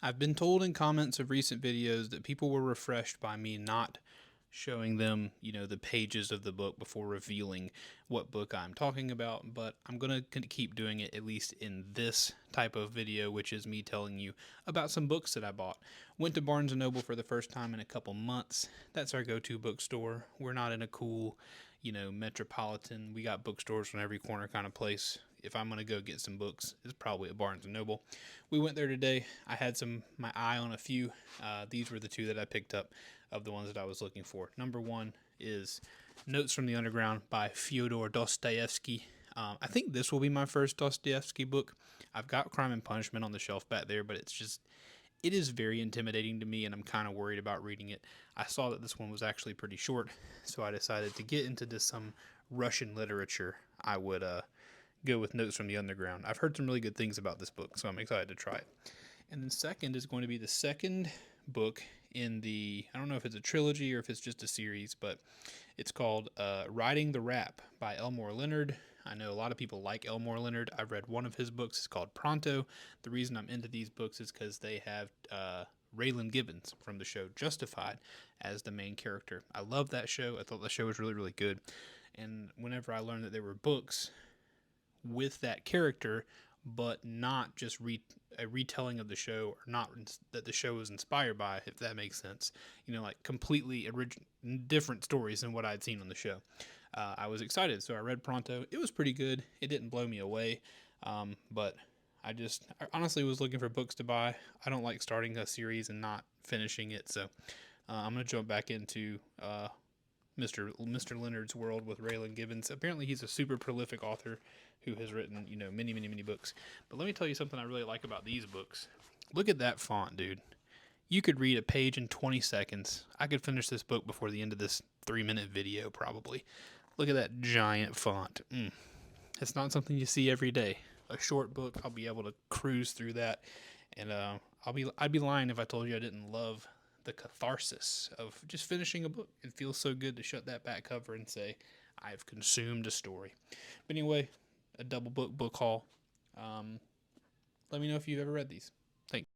I've been told in comments of recent videos that people were refreshed by me not showing them, the pages of the book before revealing what book I'm talking about, but I'm going to keep doing it at least in this type of video, which is me telling you about some books that I bought. Went to Barnes & Noble for the first time in a couple months. That's our go-to bookstore. We're not in a cool, metropolitan, we got bookstores from every corner kind of place. If I'm going to go get some books, it's probably at Barnes & Noble. We went there today. I had my eye on a few. These were the two that I picked up of the ones that I was looking for. Number one is Notes from the Underground by Fyodor Dostoevsky. I think this will be my first Dostoevsky book. I've got Crime and Punishment on the shelf back there, but it is very intimidating to me, and I'm kind of worried about reading it. I saw that this one was actually pretty short, so I decided to get into some Russian literature. I would go with Notes from the Underground. I've heard some really good things about this book, so I'm excited to try it. And then second is going to be the second book in I don't know if it's a trilogy or if it's just a series, but it's called Riding the Rap by Elmore Leonard. I know a lot of people like Elmore Leonard. I've read one of his books. It's called Pronto. The reason I'm into these books is because they have Raylan Givens from the show Justified as the main character. I love that show. I thought the show was really, really good. And whenever I learned that there were books with that character, but not just a retelling of the show, or not that the show was inspired by, if that makes sense. Like completely different stories than what I'd seen on the show. I was excited, so I read Pronto. It was pretty good. It didn't blow me away, but I honestly was looking for books to buy. I don't like starting a series and not finishing it, so I'm gonna jump back into Mr. Leonard's world with Raylan Givens. Apparently, he's a super prolific author who has written, many, many, many books. But let me tell you something I really like about these books. Look at that font, dude. You could read a page in 20 seconds. I could finish this book before the end of this 3-minute video, probably. Look at that giant font. It's not something you see every day. A short book, I'll be able to cruise through that, and I'd be lying if I told you I didn't love the catharsis of just finishing a book. It feels so good to shut that back cover and say, I've consumed a story. But anyway, a double book haul. Let me know if you've ever read these.